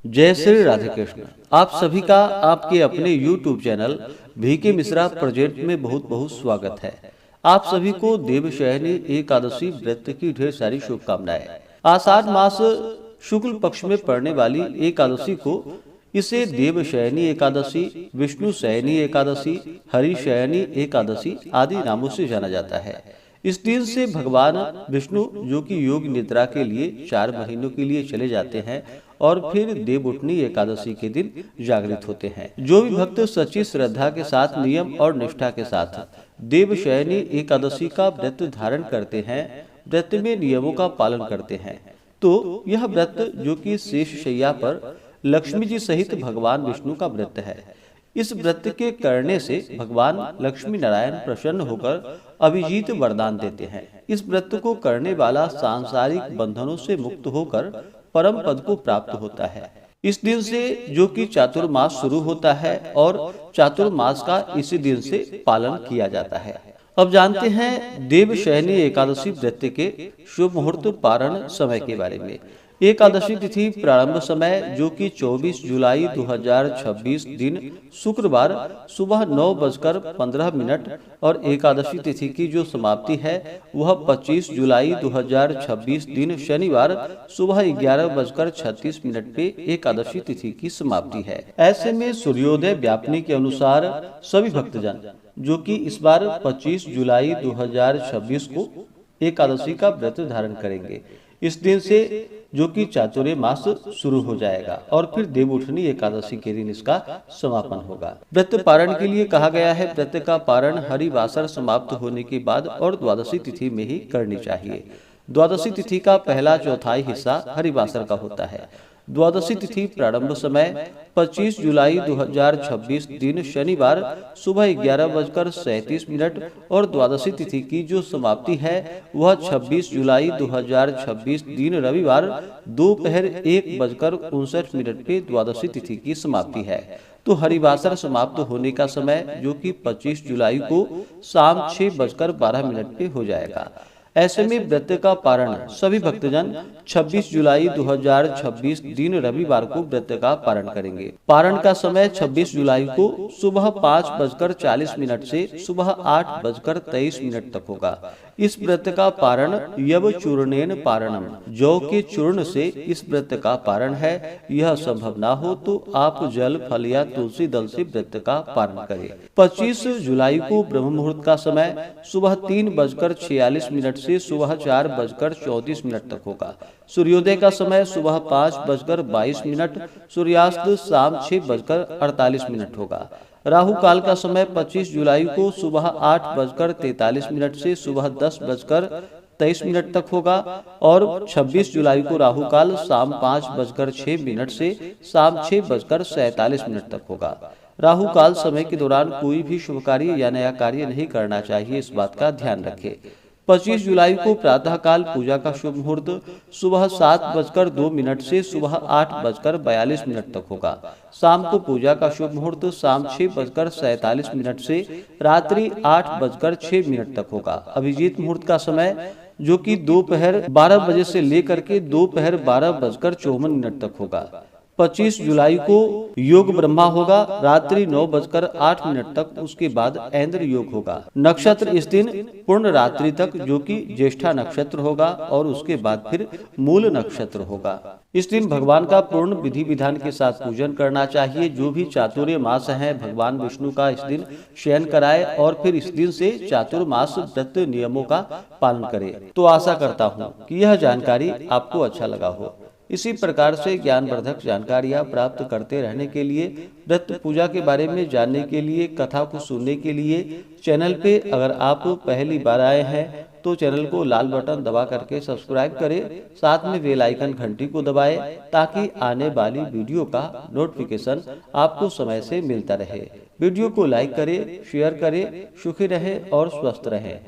जय श्री राधे कृष्ण। आप सभी का आपके अपने YouTube channel VK Mishra project में बहुत बहुत स्वागत है। आप सभी को देवशयनी एकादशी व्रत की ढेर सारी शुभकामनाएं। आषाढ़ मास शुक्ल पक्ष में पड़ने वाली एकादशी को इसे देवशयनी एकादशी, विष्णु शयनी एकादशी, हरि शयनी एकादशी आदि नामों से जाना जाता है। इस दिन से भगवान विष्णु जो कि योग निद्रा के लिए 4 महीनों के लिए चले जाते हैं और फिर देवउठनी एकादशी के दिन जागृत होते हैं। जो भी भक्त सच्ची श्रद्धा के साथ नियम और निष्ठा के साथ देवशयनी एकादशी का व्रत धारण करते हैं, व्रत में नियमों का पालन करते हैं, तो यह व्रत जो कि शेष शैया पर लक्ष्मी जी सहित भगवान विष्णु का व्रत है। इस व्रत के करने से भगवान लक्ष्मी नारायण प्रसन्न होकर अभिजीत वरदान देते हैं। इस व्रत को करने वाला सांसारिक बंधनों से मुक्त होकर परम पद को प्राप्त होता है। इस दिन से जो कि चातुर्मास शुरू होता है और चातुर्मास का इसी दिन से पालन किया जाता है। अब जानते हैं देवशयनी एकादशी व्रत के शुभ मुहूर्त पारण समय के बारे में। एकादशी तिथि प्रारंभ समय जो कि 24 जुलाई 2026 दिन शुक्रवार सुबह 9:15 और एकादशी तिथि की जो समाप्ति है वह 25 जुलाई 2026 दिन शनिवार सुबह 11:36 पे एकादशी तिथि की समाप्ति है। ऐसे में सूर्योदय व्यापनी के अनुसार सभी भक्तजन जो कि इस बार 25 जुलाई 2026 को एकादशी का व्रत धारण करेंगे, इस दिन से जो कि चातुर्य मास शुरू हो जाएगा और फिर देवउठनी एकादशी के दिन इसका समापन होगा। व्रत पारण के लिए कहा गया है व्रत का पारण हरिवासर समाप्त होने के बाद और द्वादशी तिथि में ही करनी चाहिए। द्वादशी तिथि का पहला चौथाई हिस्सा हरिवासर का होता है। द्वादशी तिथि प्रारंभ समय 25 जुलाई 2026 दिन शनिवार सुबह 11:37 और द्वादशी तिथि की जो समाप्ति है वह 26 जुलाई 2026 दिन रविवार दोपहर 1:59 पे द्वादशी तिथि की समाप्ति है। तो हरिवासर समाप्त होने का समय जो कि 25 जुलाई को शाम 6:12 पे हो जाएगा। ऐसे में व्रत का पारण सभी भक्तजन 26 जुलाई 2026 दिन रविवार को व्रत का पारण करेंगे। पारण का समय 26 जुलाई को सुबह 5:40 से सुबह 8:23 तक होगा। इस व्रत का पारण यव चूर्णेन पारणम, जौ के चूर्ण से इस व्रत का पारण है। यह संभव ना हो तो आप जल फल या तुलसी दल से व्रत का पारण करें। 25 जुलाई को ब्रह्म मुहूर्त का समय सुबह 3:46 से सुबह 4:34 तक होगा। सूर्योदय का समय सुबह 5:22, सूर्यास्त शाम 6:48 होगा। राहु काल का समय 25 जुलाई को सुबह 8:43 से सुबह 10:23 तक होगा और 26 जुलाई को राहु काल शाम 5:06 से शाम 6:47 तक होगा। राहु काल समय के दौरान कोई भी शुभ कार्य या नया कार्य नहीं करना चाहिए, इस बात का ध्यान रखें। 25 जुलाई को प्रातः काल पूजा का शुभ मुहूर्त सुबह 7:02 से सुबह 8:42 तक होगा। शाम को पूजा का शुभ मुहूर्त शाम 6:47 से रात्रि 8:06 तक होगा। अभिजीत मुहूर्त का समय जो कि दोपहर 12 बजे से लेकर के दोपहर 12:54 तक होगा। 25 जुलाई को योग ब्रह्मा होगा रात्रि 9:08 तक, उसके बाद ऐन्द्र योग होगा। नक्षत्र इस दिन पूर्ण रात्रि तक जो कि ज्येष्ठा नक्षत्र होगा और उसके बाद फिर मूल नक्षत्र होगा। इस दिन भगवान का पूर्ण विधि विधान के साथ पूजन करना चाहिए। जो भी चातुर्य मास है भगवान विष्णु का इस दिन शयन कराए और फिर इस दिन से चातुर्मास व्रत नियमों का पालन करे। तो आशा करता हूँ कि यह जानकारी आपको अच्छा लगा हो। इसी प्रकार से ज्ञानवर्धक जानकारियाँ प्राप्त करते रहने के लिए, व्रत पूजा के बारे में जानने के लिए, कथा को सुनने के लिए चैनल पे अगर आप पहली बार आए हैं तो चैनल को लाल बटन दबा करके सब्सक्राइब करें, साथ में बेल आइकन घंटी को दबाएं ताकि आने वाली वीडियो का नोटिफिकेशन आपको समय से मिलता रहे। वीडियो को लाइक करें, शेयर करें। सुखी रहें और स्वस्थ रहें।